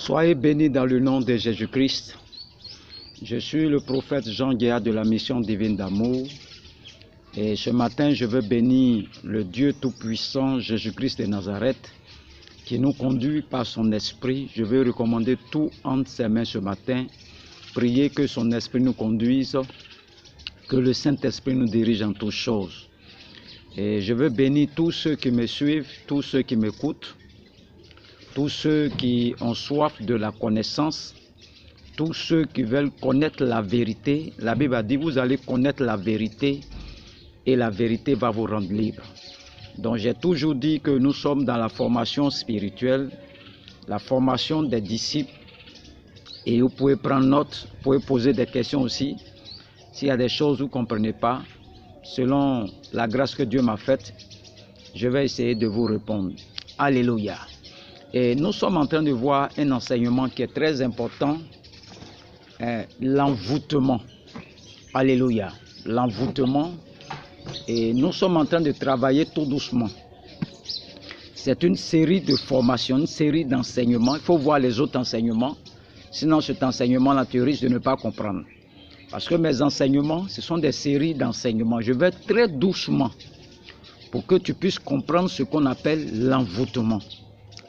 Soyez bénis dans le nom de Jésus-Christ. Je suis le prophète Jean Guéa de la mission divine d'amour. Et ce matin, je veux bénir le Dieu Tout-Puissant, Jésus-Christ de Nazareth, qui nous conduit par son esprit. Je veux recommander tout entre ses mains ce matin. Prier que son esprit nous conduise, que le Saint-Esprit nous dirige en toutes choses. Et je veux bénir tous ceux qui me suivent, tous ceux qui m'écoutent, tous ceux qui ont soif de la connaissance, tous ceux qui veulent connaître la vérité. La Bible a dit, vous allez connaître la vérité et la vérité va vous rendre libre. Donc j'ai toujours dit que nous sommes dans la formation spirituelle, la formation des disciples. Et vous pouvez prendre note, vous pouvez poser des questions aussi. S'il y a des choses que vous ne comprenez pas, selon la grâce que Dieu m'a faite, je vais essayer de vous répondre. Alléluia. Et nous sommes en train de voir un enseignement qui est très important, l'envoûtement. Alléluia. L'envoûtement. Et nous sommes en train de travailler tout doucement. C'est une série de formations, une série d'enseignements. Il faut voir les autres enseignements. Sinon, cet enseignement-là, tu risques de ne pas comprendre. Parce que mes enseignements, ce sont des séries d'enseignements. Je vais très doucement pour que tu puisses comprendre ce qu'on appelle l'envoûtement.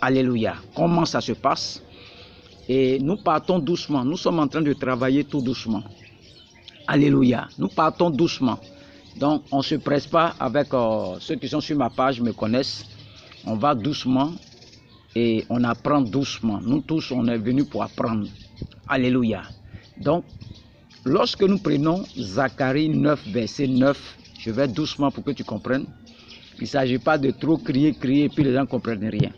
Alléluia. Comment ça se passe? Et nous partons doucement. Nous sommes en train de travailler tout doucement. Alléluia. Nous partons doucement. Donc, on ne se presse pas avec ceux qui sont sur ma page, me connaissent. On va doucement et on apprend doucement. Nous tous, on est venus pour apprendre. Alléluia. Donc, lorsque nous prenons Zacharie 9, verset 9, je vais doucement pour que tu comprennes. Il ne s'agit pas de trop crier, et puis les gens ne comprennent rien.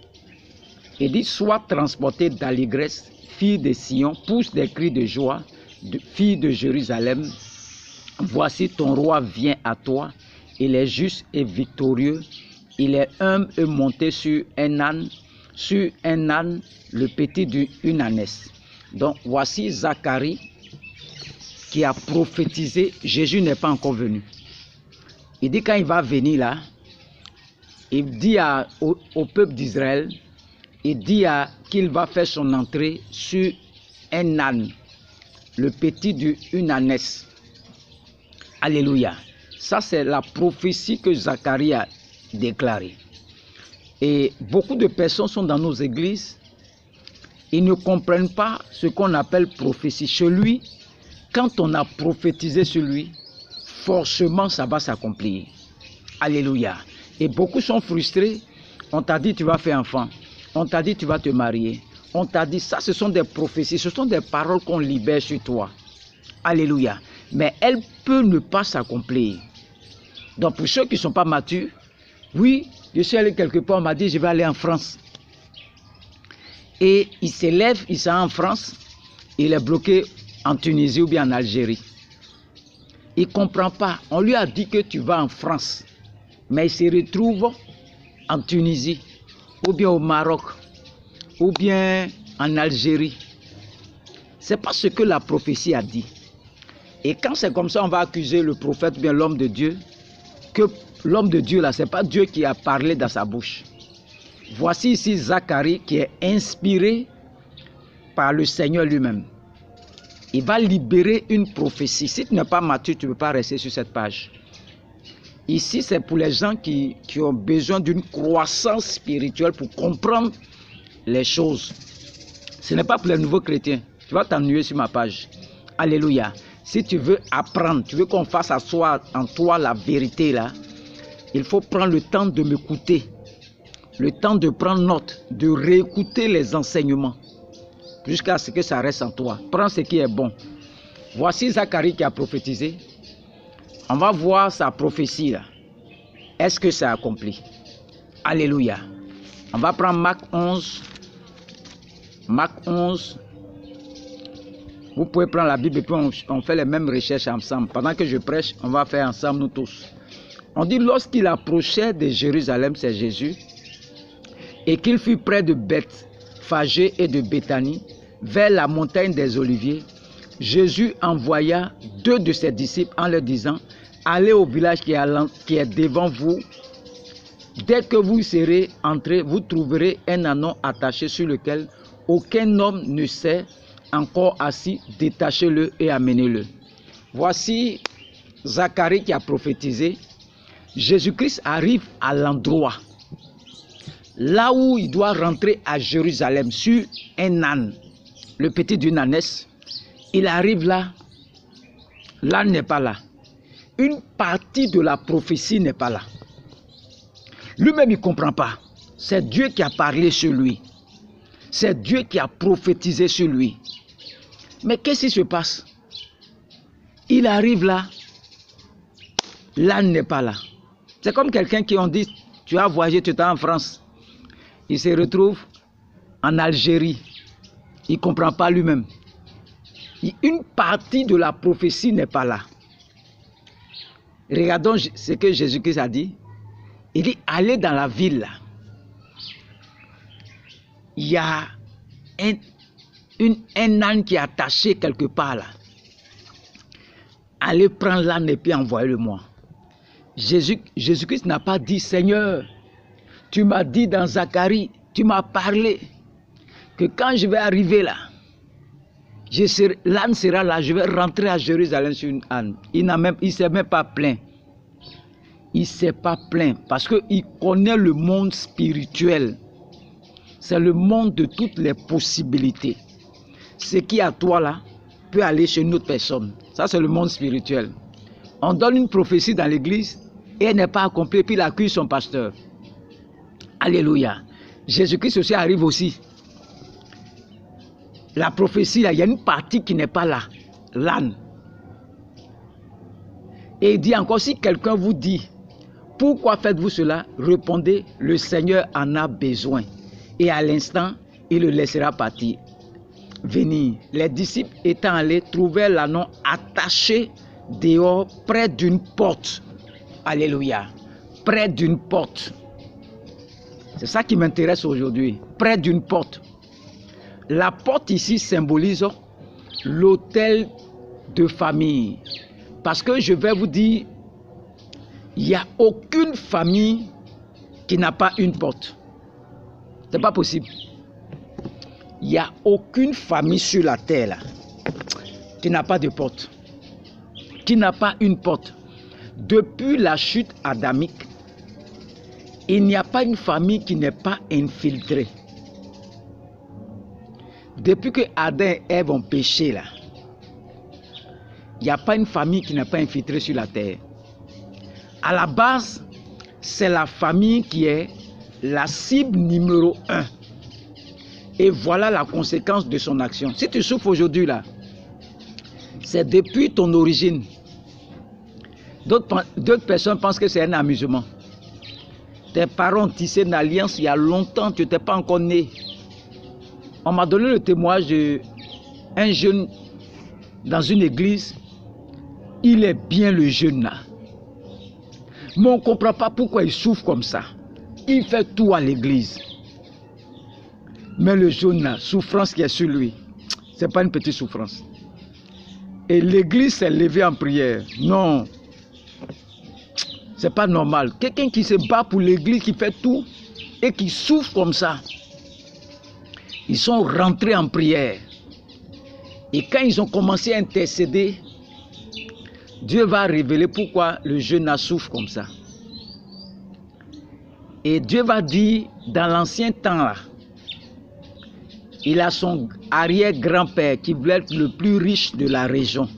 Il dit, sois transporté d'allégresse, fille de Sion, pousse des cris de joie, fille de Jérusalem. Voici ton roi vient à toi, il est juste et victorieux, il est humble et monté sur un âne, le petit d'une ânesse. Donc voici Zacharie qui a prophétisé, Jésus n'est pas encore venu. Il dit quand il va venir là, il dit au peuple d'Israël, il dit qu'il va faire son entrée sur un âne, le petit d'une ânesse. Alléluia. Ça, c'est la prophétie que Zacharie a déclarée. Et beaucoup de personnes sont dans nos églises. Ils ne comprennent pas ce qu'on appelle prophétie. Chez lui, quand on a prophétisé sur lui, forcément, ça va s'accomplir. Alléluia. Et beaucoup sont frustrés. On t'a dit, tu vas faire enfant. On t'a dit, tu vas te marier. On t'a dit, ça, ce sont des prophéties. Ce sont des paroles qu'on libère sur toi. Alléluia. Mais elle peut ne pas s'accomplir. Donc pour ceux qui ne sont pas matures, oui, je suis allé quelque part, on m'a dit je vais aller en France. Et il s'élève, il s'en va en France, il est bloqué en Tunisie ou bien en Algérie. Il ne comprend pas. On lui a dit que tu vas en France, mais il se retrouve en Tunisie, ou bien au Maroc, ou bien en Algérie. Ce n'est pas ce que la prophétie a dit. Et quand c'est comme ça, on va accuser le prophète, bien l'homme de Dieu, que l'homme de Dieu là, ce n'est pas Dieu qui a parlé dans sa bouche. Voici ici Zacharie qui est inspiré par le Seigneur lui-même. Il va libérer une prophétie. Si tu n'es pas mature, tu ne peux pas rester sur cette page. Ici, c'est pour les gens qui ont besoin d'une croissance spirituelle pour comprendre les choses. Ce n'est pas pour les nouveaux chrétiens. Tu vas t'ennuyer sur ma page. Alléluia. Si tu veux apprendre, tu veux qu'on fasse asseoir en toi la vérité là, il faut prendre le temps de m'écouter, le temps de prendre note, de réécouter les enseignements, jusqu'à ce que ça reste en toi. Prends ce qui est bon. Voici Zacharie qui a prophétisé. On va voir sa prophétie là. Est-ce que ça accompli? Alléluia. On va prendre Marc 11. Marc 11. Vous pouvez prendre la Bible et puis on fait les mêmes recherches ensemble. Pendant que je prêche, on va faire ensemble nous tous. On dit lorsqu'il approchait de Jérusalem, c'est Jésus, et qu'il fut près de Bethphagée et de Béthanie, vers la montagne des Oliviers, Jésus envoya 2 de ses disciples en leur disant, allez au village qui est devant vous. Dès que vous serez entrés, vous trouverez un ânon attaché sur lequel aucun homme ne s'est encore assis, détachez-le et amenez-le. Voici Zacharie qui a prophétisé. Jésus-Christ arrive à l'endroit, là où il doit rentrer à Jérusalem, sur un âne, le petit d'une ânesse. Il arrive là, l'âne n'est pas là. Une partie de la prophétie n'est pas là. Lui-même, il ne comprend pas. C'est Dieu qui a parlé sur lui. C'est Dieu qui a prophétisé sur lui. Mais qu'est-ce qui se passe? Il arrive là, l'âne n'est pas là. C'est comme quelqu'un qui on dit, tu as voyagé, tu es en France. Il se retrouve en Algérie. Il ne comprend pas lui-même. Une partie de la prophétie n'est pas là. Regardons ce que Jésus-Christ a dit. Il dit, allez dans la ville là. Il y a un âne qui est attaché quelque part là. Allez prendre l'âne et puis envoyez-le-moi. Jésus-Christ n'a pas dit, Seigneur, tu m'as dit dans Zacharie, tu m'as parlé que quand je vais arriver là, l'âne sera là, je vais rentrer à Jérusalem sur une âne. Il ne s'est même pas plaint. Il ne s'est pas plaint parce qu'il connaît le monde spirituel. C'est le monde de toutes les possibilités. Ce qui est à toi là peut aller chez une autre personne. Ça, c'est le monde spirituel. On donne une prophétie dans l'église et elle n'est pas accomplie, puis il accuse son pasteur. Alléluia. Jésus-Christ aussi arrive aussi. La prophétie, là, il y a une partie qui n'est pas là, l'âne. Et il dit encore, si quelqu'un vous dit, pourquoi faites-vous cela? Répondez, le Seigneur en a besoin. Et à l'instant, il le laissera partir. Venir. Les disciples étant allés, trouvèrent l'ânon attaché dehors, près d'une porte. Alléluia. Près d'une porte. C'est ça qui m'intéresse aujourd'hui. Près d'une porte. La porte ici symbolise l'autel de famille. Parce que je vais vous dire, il n'y a aucune famille qui n'a pas une porte. Ce n'est pas possible. Il n'y a aucune famille sur la terre là, qui n'a pas de porte. Qui n'a pas une porte. Depuis la chute adamique, il n'y a pas une famille qui n'est pas infiltrée. Depuis que Adam et Ève ont péché là, il n'y a pas une famille qui n'est pas infiltrée sur la terre. À la base, c'est la famille qui est la cible numéro 1. Et voilà la conséquence de son action. Si tu souffres aujourd'hui là, c'est depuis ton origine. D'autres personnes pensent que c'est un amusement. Tes parents ont tissé une alliance il y a longtemps, tu n'étais pas encore né. On m'a donné le témoignage d'un jeune dans une église. Il est bien le jeune là. Mais on ne comprend pas pourquoi il souffre comme ça. Il fait tout à l'église. Mais le jeune là, souffrance qui est sur lui, ce n'est pas une petite souffrance. Et l'église s'est levée en prière. Non. Ce n'est pas normal. Quelqu'un qui se bat pour l'église, qui fait tout et qui souffre comme ça. Ils sont rentrés en prière. Et quand ils ont commencé à intercéder, Dieu va révéler pourquoi le jeune souffre comme ça. Et Dieu va dire, dans l'ancien temps là, il a son arrière-grand-père qui voulait être le plus riche de la région.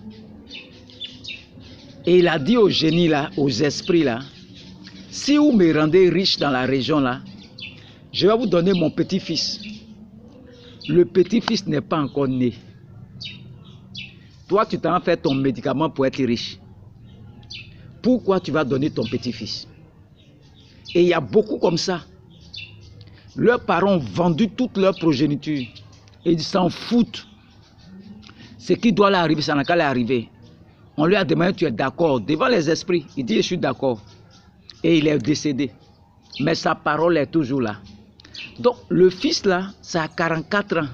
Et il a dit aux génies là, aux esprits là, si vous me rendez riche dans la région là, je vais vous donner mon petit-fils. Le petit-fils n'est pas encore né. Toi, tu t'en fais ton médicament pour être riche. Pourquoi tu vas donner ton petit-fils? Et il y a beaucoup comme ça. Leurs parents ont vendu toute leur progéniture. Et ils s'en foutent. Ce qui doit leur arriver, ça n'a qu'à leur arriver. On lui a demandé, tu es d'accord? Devant les esprits, il dit, je suis d'accord. Et il est décédé. Mais sa parole est toujours là. Donc, le fils là, ça a 44 ans.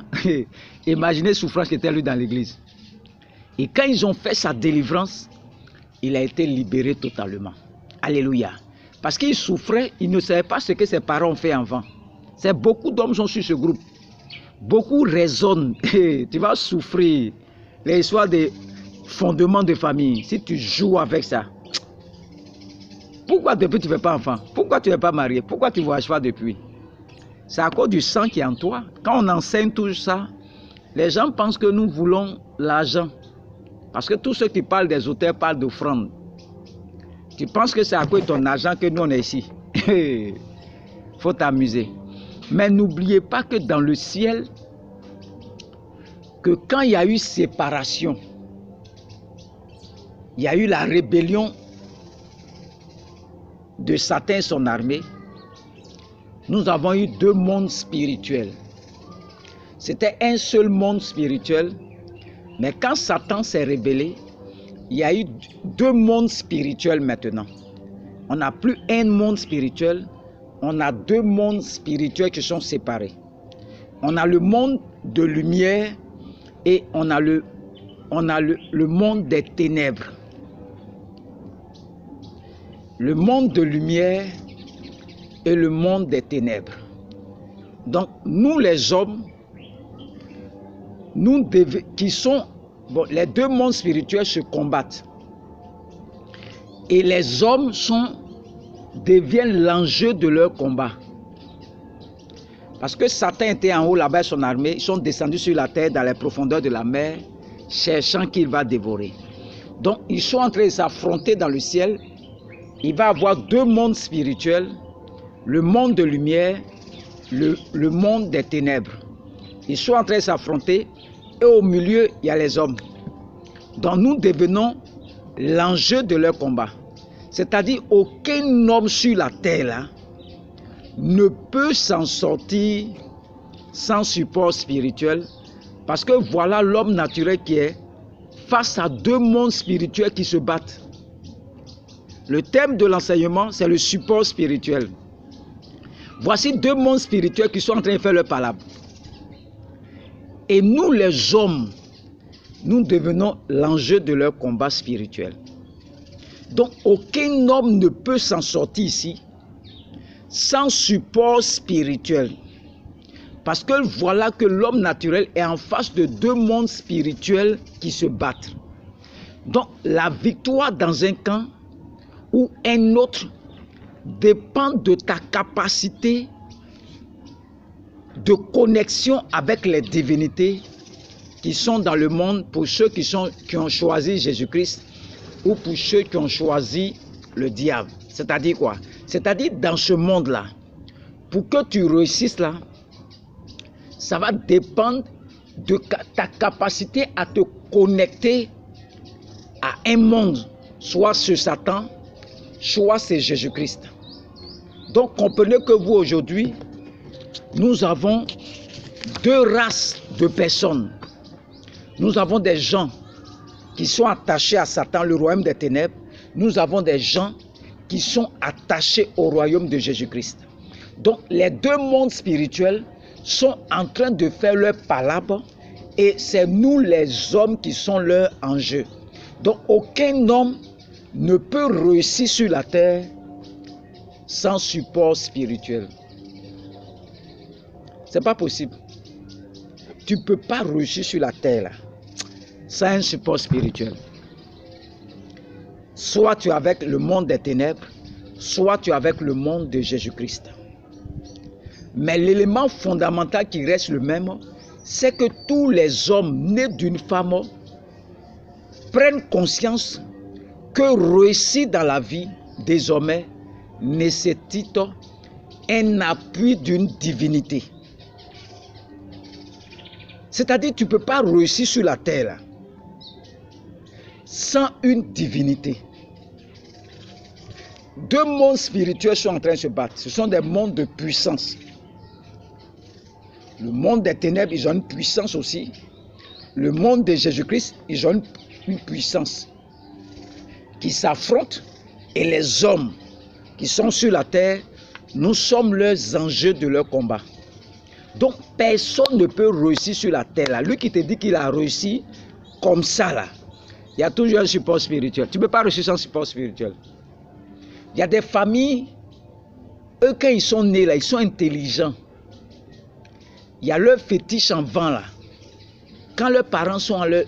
Imaginez la souffrance qui était lui dans l'église. Et quand ils ont fait sa délivrance, il a été libéré totalement. Alléluia. Parce qu'il souffrait, il ne savait pas ce que ses parents ont fait avant. C'est beaucoup d'hommes sont sur ce groupe. Beaucoup raisonnent. Tu vas souffrir. Les histoires de fondements de famille. Si tu joues avec ça. Pourquoi depuis tu ne fais pas enfant? Pourquoi tu n'es pas marié? Pourquoi tu ne voyages pas depuis? C'est à cause du sang qui est en toi. Quand on enseigne tout ça, les gens pensent que nous voulons l'argent. Parce que tous ceux qui parlent des auteurs parlent d'offrande. Tu penses que c'est à cause de ton argent que nous on est ici. Faut t'amuser. Mais n'oubliez pas que dans le ciel, que quand il y a eu séparation, il y a eu la rébellion de Satan et son armée, nous avons eu deux mondes spirituels. C'était un seul monde spirituel, mais quand Satan s'est rébellé, il y a eu deux mondes spirituels maintenant. On n'a plus un monde spirituel, on a deux mondes spirituels qui sont séparés. On a le monde de lumière et on a le monde des ténèbres. Le monde de lumière et le monde des ténèbres. Donc, nous les hommes, les deux mondes spirituels se combattent. Et les hommes deviennent l'enjeu de leur combat. Parce que Satan était en haut là-bas, son armée, ils sont descendus sur la terre dans les profondeurs de la mer, cherchant qu'il va dévorer. Donc, ils sont en train de s'affronter dans le ciel. Il va y avoir deux mondes spirituels, le monde de lumière, le monde des ténèbres. Ils sont en train de s'affronter et au milieu, il y a les hommes. Donc nous devenons l'enjeu de leur combat. C'est-à-dire aucun homme sur la terre là, ne peut s'en sortir sans support spirituel parce que voilà l'homme naturel qui est face à deux mondes spirituels qui se battent. Le thème de l'enseignement, c'est le support spirituel. Voici deux mondes spirituels qui sont en train de faire leur palabre. Et nous, les hommes, nous devenons l'enjeu de leur combat spirituel. Donc, aucun homme ne peut s'en sortir ici sans support spirituel. Parce que voilà que l'homme naturel est en face de deux mondes spirituels qui se battent. Donc, la victoire dans un camp ou un autre dépend de ta capacité de connexion avec les divinités qui sont dans le monde pour ceux qui ont choisi Jésus-Christ ou pour ceux qui ont choisi le diable. C'est-à-dire quoi? C'est-à-dire dans ce monde-là, pour que tu réussisses là, ça va dépendre de ta capacité à te connecter à un monde, soit ce Satan, soit c'est Jésus-Christ. Donc comprenez que vous aujourd'hui, nous avons deux races de personnes. Nous avons des gens qui sont attachés à Satan, le royaume des ténèbres. Nous avons des gens qui sont attachés au royaume de Jésus-Christ. Donc les deux mondes spirituels sont en train de faire leur palabre et c'est nous les hommes qui sont leur enjeu. Donc aucun homme ne peut réussir sur la terre sans support spirituel. C'est pas possible. Tu ne peux pas réussir sur la terre là, sans un support spirituel. Soit tu es avec le monde des ténèbres, soit tu es avec le monde de Jésus-Christ. Mais l'élément fondamental qui reste le même, c'est que tous les hommes nés d'une femme prennent conscience que réussir dans la vie, désormais, nécessite un appui d'une divinité. C'est-à-dire que tu ne peux pas réussir sur la terre là, sans une divinité. Deux mondes spirituels sont en train de se battre. Ce sont des mondes de puissance. Le monde des ténèbres, ils ont une puissance aussi. Le monde de Jésus-Christ, ils ont une puissance qui s'affrontent. Et les hommes qui sont sur la terre, nous sommes leurs enjeux de leur combat. Donc personne ne peut réussir sur la terre là. Lui qui te dit qu'il a réussi comme ça là, il y a toujours un support spirituel. Tu ne peux pas réussir sans support spirituel. Il y a des familles, eux quand ils sont nés là, ils sont intelligents. Il y a leur fétiche en vent là. Quand leurs parents sont allés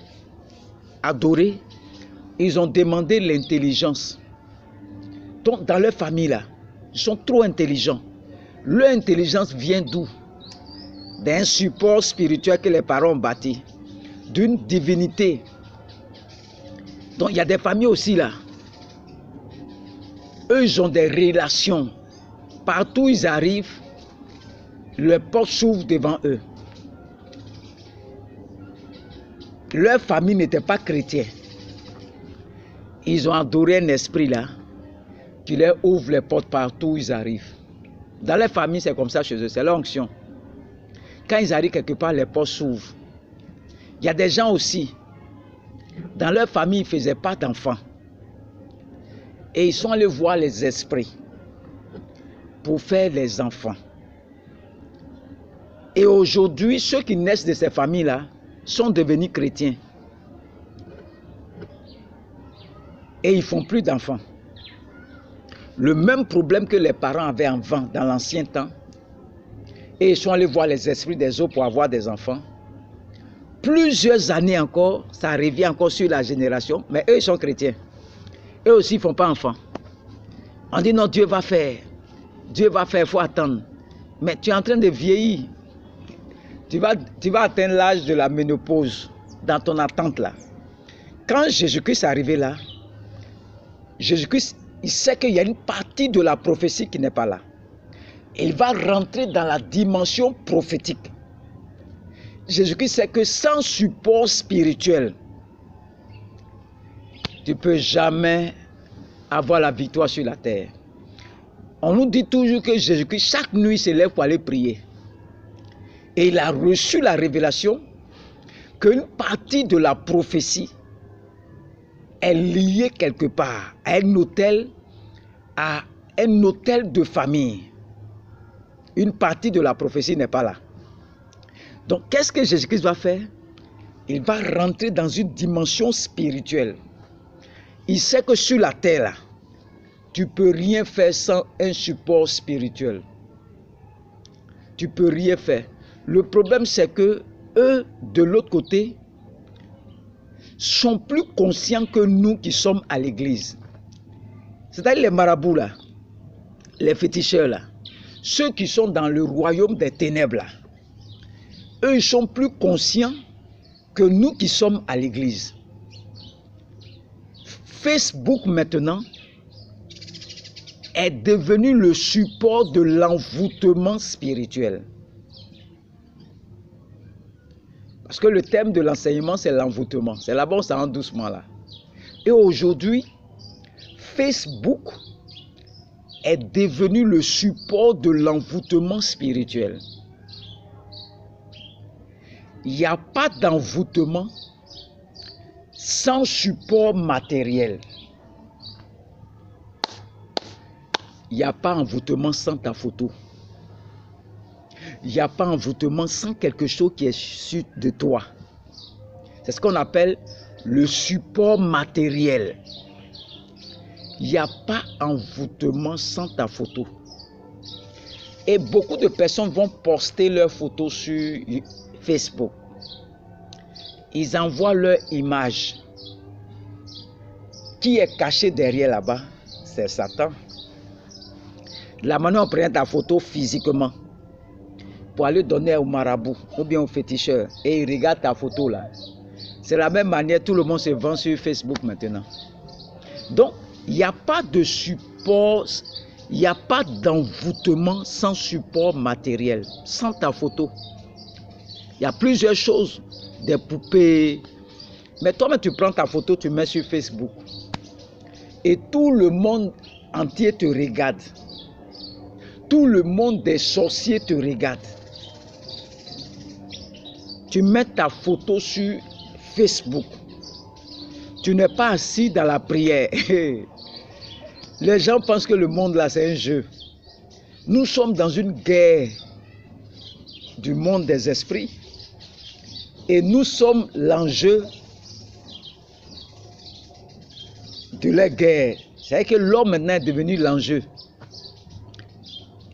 adorer, ils ont demandé l'intelligence. Donc dans leur famille là, ils sont trop intelligents. Leur intelligence vient d'où? D'un support spirituel que les parents ont bâti, d'une divinité. Donc il y a des familles aussi là. Eux, ils ont des relations. Partout où ils arrivent, les portes s'ouvrent devant eux. Leur famille n'était pas chrétienne. Ils ont adoré un esprit là, qui leur ouvre les portes partout où ils arrivent. Dans leur famille, c'est comme ça chez eux, c'est leur onction. Quand ils arrivent quelque part, les portes s'ouvrent. Il y a des gens aussi, dans leur famille, ils ne faisaient pas d'enfants. Et ils sont allés voir les esprits pour faire les enfants. Et aujourd'hui, ceux qui naissent de ces familles-là sont devenus chrétiens. Et ils ne font plus d'enfants. Le même problème que les parents avaient avant, dans l'ancien temps. Et ils sont allés voir les esprits des autres pour avoir des enfants. Plusieurs années encore, ça revient encore sur la génération. Mais eux, ils sont chrétiens. Eux aussi, ils ne font pas enfants. On dit non, Dieu va faire. Dieu va faire, il faut attendre. Mais tu es en train de vieillir. Tu vas atteindre l'âge de la ménopause dans ton attente là. Quand Jésus-Christ est arrivé là, Jésus-Christ, il sait qu'il y a une partie de la prophétie qui n'est pas là. Il va rentrer dans la dimension prophétique. Jésus-Christ sait que sans support spirituel, tu ne peux jamais avoir la victoire sur la terre. On nous dit toujours que Jésus-Christ, chaque nuit, se lève pour aller prier. Et il a reçu la révélation qu'une partie de la prophétie est liée quelque part à un hôtel de famille. Une partie de la prophétie n'est pas là. Donc, qu'est-ce que Jésus-Christ va faire? Il va rentrer dans une dimension spirituelle. Il sait que sur la terre, là, tu ne peux rien faire sans un support spirituel. Tu ne peux rien faire. Le problème, c'est que eux, de l'autre côté, sont plus conscients que nous qui sommes à l'église. C'est-à-dire les marabouts, là, les féticheurs, là, ceux qui sont dans le royaume des ténèbres, là, eux, ils sont plus conscients que nous qui sommes à l'église. Facebook, maintenant, est devenu le support de l'envoûtement spirituel. Parce que le thème de l'enseignement, c'est l'envoûtement. C'est là-bas, ça rentre doucement là. Et aujourd'hui, Facebook est devenu le support de l'envoûtement spirituel. Il n'y a pas d'envoûtement sans support matériel. Il n'y a pas envoûtement sans ta photo. Il n'y a pas envoûtement sans quelque chose qui est sur de toi. C'est ce qu'on appelle le support matériel. Il n'y a pas envoûtement sans ta photo. Et beaucoup de personnes vont poster leurs photos sur Facebook. Ils envoient leur image. Qui est caché derrière là-bas? C'est Satan. La manière on prend ta photo physiquement pour aller donner au marabout ou bien au féticheur et il regarde ta photo là. C'est la même manière, tout le monde se vend sur Facebook maintenant. Donc, il n'y a pas de support, il n'y a pas d'envoûtement sans support matériel, sans ta photo. Il y a plusieurs choses, des poupées. Mais toi-même, tu prends ta photo, tu mets sur Facebook. Et tout le monde entier te regarde. Tout le monde des sorciers te regarde. Tu mets ta photo sur Facebook. Tu n'es pas assis dans la prière. Les gens pensent que le monde là, c'est un jeu. Nous sommes dans une guerre du monde des esprits. Et nous sommes l'enjeu de la guerre. C'est-à-dire que l'homme maintenant est devenu l'enjeu.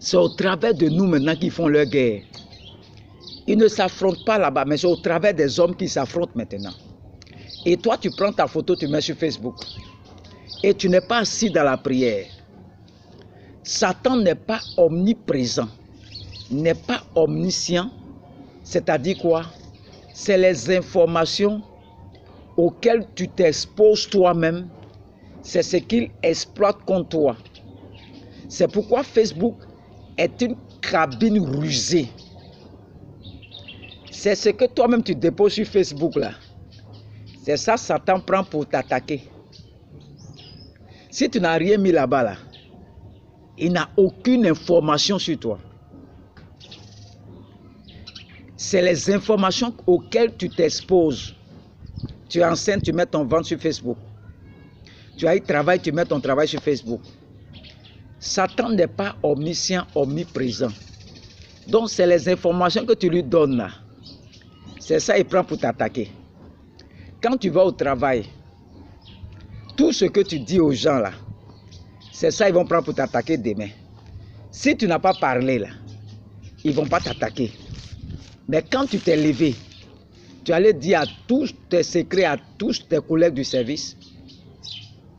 C'est au travers de nous maintenant qu'ils font leur guerre. Ils ne s'affrontent pas là-bas, mais c'est au travers des hommes qui s'affrontent maintenant. Et toi, tu prends ta photo, tu mets sur Facebook. Et tu n'es pas assis dans la prière. Satan n'est pas omniprésent, n'est pas omniscient. C'est-à-dire quoi? C'est les informations auxquelles tu t'exposes toi-même. C'est ce qu'il exploite contre toi. C'est pourquoi Facebook est une cabine rusée. C'est ce que toi-même tu déposes sur Facebook là. C'est ça Satan prend pour t'attaquer. Si tu n'as rien mis là-bas là, il n'a aucune information sur toi. C'est les informations auxquelles tu t'exposes. Tu es enceinte, tu mets ton ventre sur Facebook. Tu as eu travail, tu mets ton travail sur Facebook. Satan n'est pas omniscient, omniprésent. Donc c'est les informations que tu lui donnes là. C'est ça qu'il prend pour t'attaquer. Quand tu vas au travail, tout ce que tu dis aux gens là, c'est ça qu'ils vont prendre pour t'attaquer demain. Si tu n'as pas parlé là, ils ne vont pas t'attaquer. Mais quand tu t'es levé, tu allais dire à tous tes secrets, à tous tes collègues du service,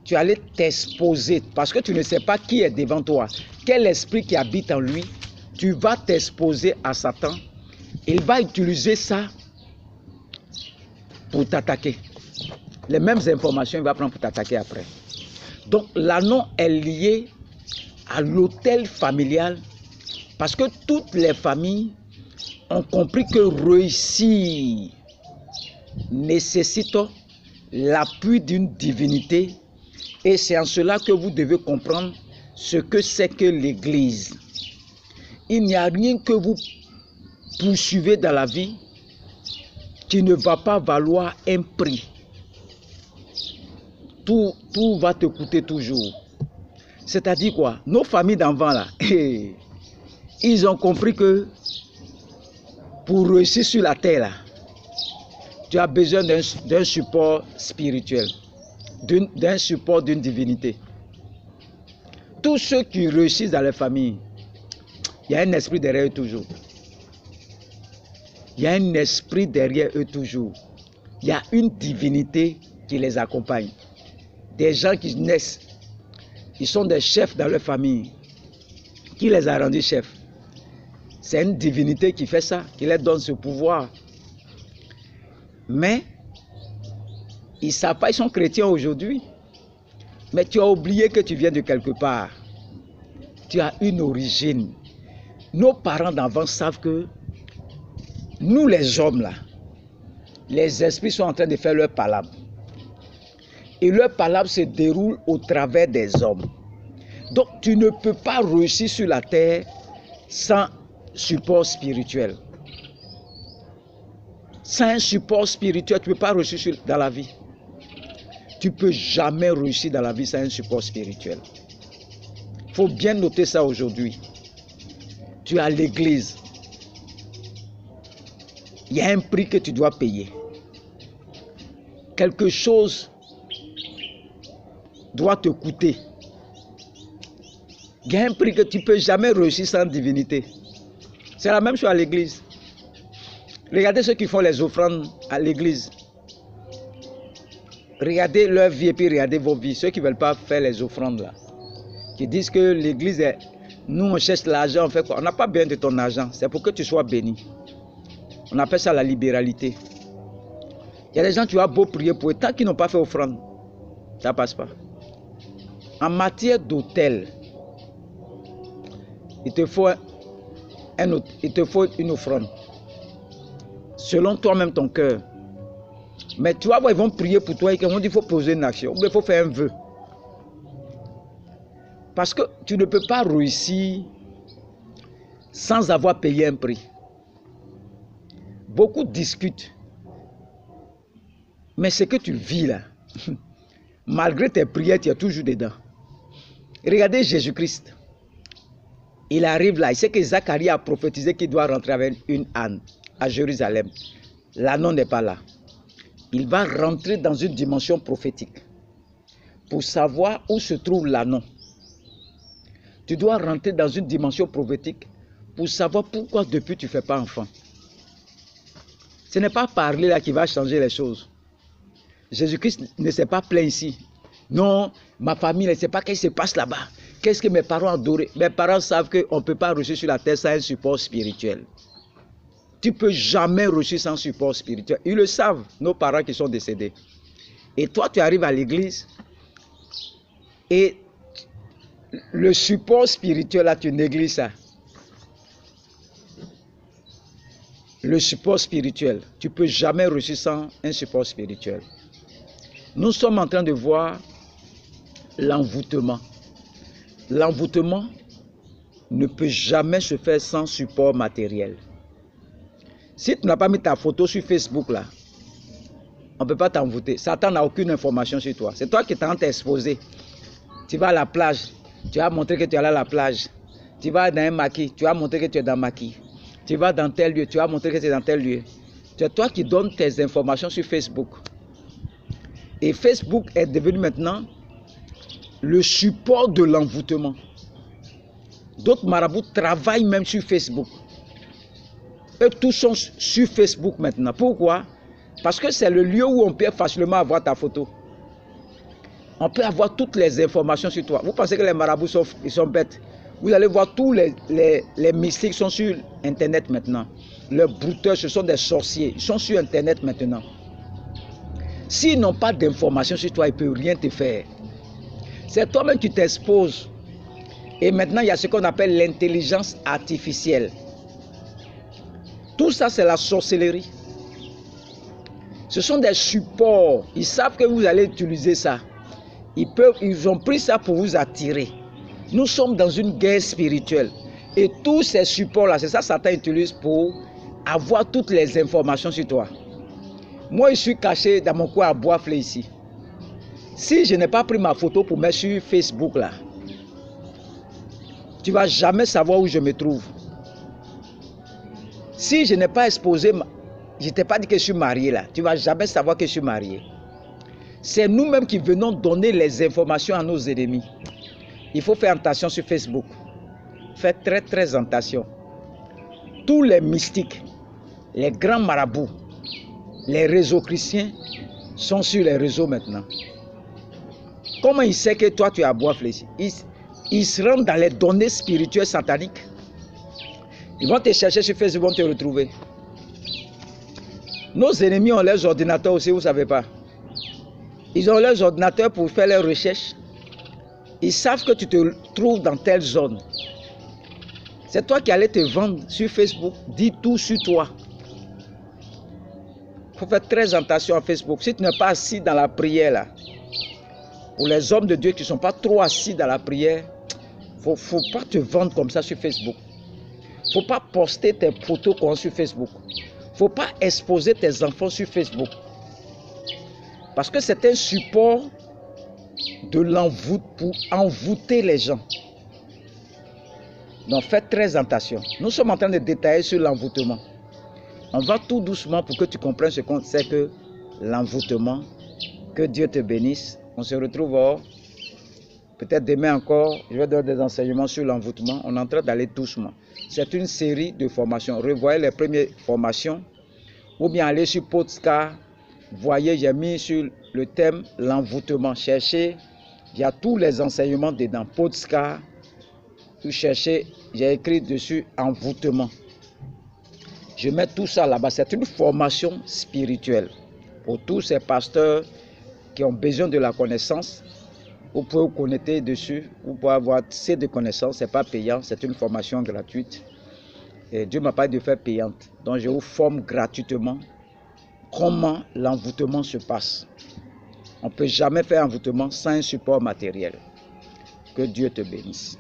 tu allais t'exposer parce que tu ne sais pas qui est devant toi, quel esprit qui habite en lui. Tu vas t'exposer à Satan. Il va utiliser ça pour t'attaquer. Les mêmes informations, il va prendre pour t'attaquer après. Donc, l'anneau est lié à l'autel familial parce que toutes les familles ont compris que réussir nécessite l'appui d'une divinité et c'est en cela que vous devez comprendre ce que c'est que l'Église. Il n'y a rien que vous poursuivez dans la vie qui ne va pas valoir un prix. Tout va te coûter toujours. C'est-à-dire quoi? Nos familles d'enfants là, ils ont compris que pour réussir sur la terre là, tu as besoin d'un support spirituel, d'un support d'une divinité. Tous ceux qui réussissent dans les familles, il y a un esprit derrière eux toujours. Il y a un esprit derrière eux toujours. Il y a une divinité qui les accompagne. Des gens qui naissent, ils sont des chefs dans leur famille. Qui les a rendus chefs? C'est une divinité qui fait ça, qui leur donne ce pouvoir. Mais, ils ne savent pas, ils sont chrétiens aujourd'hui. Mais tu as oublié que tu viens de quelque part. Tu as une origine. Nos parents d'avant savent que nous les hommes là, les esprits sont en train de faire leur palabre. Et leur palabre se déroule au travers des hommes. Donc tu ne peux pas réussir sur la terre sans support spirituel. Sans un support spirituel, tu ne peux pas réussir dans la vie. Tu ne peux jamais réussir dans la vie sans un support spirituel. Il faut bien noter ça aujourd'hui. Tu es à l'église. Il y a un prix que tu dois payer. Quelque chose doit te coûter. Il y a un prix que tu ne peux jamais réussir sans divinité. C'est la même chose à l'église. Regardez ceux qui font les offrandes à l'église. Regardez leur vie et puis regardez vos vies. Ceux qui ne veulent pas faire les offrandes là. Qui disent que l'église est... Nous on cherche l'argent, on fait quoi? On n'a pas besoin de ton argent. C'est pour que tu sois béni. On appelle ça la libéralité. Il y a des gens, tu as beau prier pour eux, tant qu'ils n'ont pas fait offrande, ça ne passe pas. En matière d'autel, il te faut une offrande. Selon toi-même ton cœur. Mais tu vas voir, ils vont prier pour toi et ils vont dire qu'il faut poser une action. Ou il faut faire un vœu. Parce que tu ne peux pas réussir sans avoir payé un prix. Beaucoup discutent. Mais ce que tu vis là, malgré tes prières, tu es toujours dedans. Regardez Jésus-Christ. Il arrive là, il sait que Zacharie a prophétisé qu'il doit rentrer avec une âne à Jérusalem. L'anneau n'est pas là. Il va rentrer dans une dimension prophétique pour savoir où se trouve l'anneau. Tu dois rentrer dans une dimension prophétique pour savoir pourquoi depuis tu ne fais pas enfant. Ce n'est pas parler là qui va changer les choses. Jésus-Christ ne s'est pas plaint ici. Non, ma famille ne sait pas qu'est-ce qui se passe là-bas. Qu'est-ce que mes parents adoraient? Mes parents savent qu'on ne peut pas reçu sur la terre sans un support spirituel. Tu ne peux jamais reçu sans support spirituel. Ils le savent, nos parents qui sont décédés. Et toi, tu arrives à l'église et le support spirituel, là, tu négliges ça. Le support spirituel, tu ne peux jamais reçu sans un support spirituel. Nous sommes en train de voir l'envoûtement. L'envoûtement ne peut jamais se faire sans support matériel. Si tu n'as pas mis ta photo sur Facebook là, on ne peut pas t'envoûter. Satan n'a aucune information sur toi. C'est toi qui t'es en train d'exposer. Tu vas à la plage, tu vas montrer que tu es allé à la plage. Tu vas dans un maquis, tu vas montrer que tu es dans un maquis. Tu vas dans tel lieu, tu vas montrer que tu es dans tel lieu. C'est toi qui donnes tes informations sur Facebook. Et Facebook est devenu maintenant le support de l'envoûtement. D'autres marabouts travaillent même sur Facebook. Eux tous sont sur Facebook maintenant. Pourquoi? Parce que c'est le lieu où on peut facilement avoir ta photo. On peut avoir toutes les informations sur toi. Vous pensez que les marabouts sont bêtes? Vous allez voir tous les mystiques sont sur Internet maintenant. Les brouteurs, ce sont des sorciers. Ils sont sur Internet maintenant. S'ils n'ont pas d'informations sur toi, ils ne peuvent rien te faire. C'est toi-même qui t'exposes. Et maintenant, il y a ce qu'on appelle l'intelligence artificielle. Tout ça, c'est la sorcellerie. Ce sont des supports. Ils savent que vous allez utiliser ça. Ils ont pris ça pour vous attirer. Nous sommes dans une guerre spirituelle. Et tous ces supports-là, c'est ça que Satan utilise pour avoir toutes les informations sur toi. Moi, je suis caché dans mon coin à Boisflé ici. Si je n'ai pas pris ma photo pour mettre sur Facebook là, tu ne vas jamais savoir où je me trouve. Si je n'ai pas exposé, je ne t'ai pas dit que je suis marié là, tu ne vas jamais savoir que je suis marié. C'est nous-mêmes qui venons donner les informations à nos ennemis. Il faut faire attention sur Facebook. Faites très très attention. Tous les mystiques, les grands marabouts, les réseaux chrétiens sont sur les réseaux maintenant. Comment ils savent que toi tu es à Boisflé? Ils se rendent dans les données spirituelles sataniques. Ils vont te chercher sur Facebook, ils vont te retrouver. Nos ennemis ont leurs ordinateurs aussi, vous ne savez pas. Ils ont leurs ordinateurs pour faire leurs recherches. Ils savent que tu te trouves dans telle zone. C'est toi qui allais te vendre sur Facebook. Dis tout sur toi. Il faut faire très attention à Facebook. Si tu n'es pas assis dans la prière là, pour les hommes de Dieu qui ne sont pas trop assis dans la prière, il ne faut pas te vendre comme ça sur Facebook. Il ne faut pas poster tes photos sur Facebook. Il ne faut pas exposer tes enfants sur Facebook. Parce que c'est un support de l'envoût pour envoûter les gens. Donc faites très attention. Nous sommes en train de détailler sur l'envoûtement. On va tout doucement pour que tu comprennes ce qu'on sait que l'envoûtement. Que Dieu te bénisse. On se retrouve peut-être demain encore. Je vais donner des enseignements sur l'envoûtement. On est en train d'aller doucement. C'est une série de formations. Revoyez les premières formations. Ou bien allez sur Podcast. Voyez, j'ai mis sur le thème l'envoûtement. Cherchez. Il y a tous les enseignements dedans. Podcast. Vous cherchez. J'ai écrit dessus envoûtement. Je mets tout ça là-bas. C'est une formation spirituelle. Pour tous ces pasteurs qui ont besoin de la connaissance, vous pouvez vous connecter dessus, vous pouvez avoir assez de connaissances, ce n'est pas payant, c'est une formation gratuite. Et Dieu m'a pas dit de faire payante. Donc je vous forme gratuitement comment l'envoûtement se passe. On ne peut jamais faire envoûtement sans un support matériel. Que Dieu te bénisse.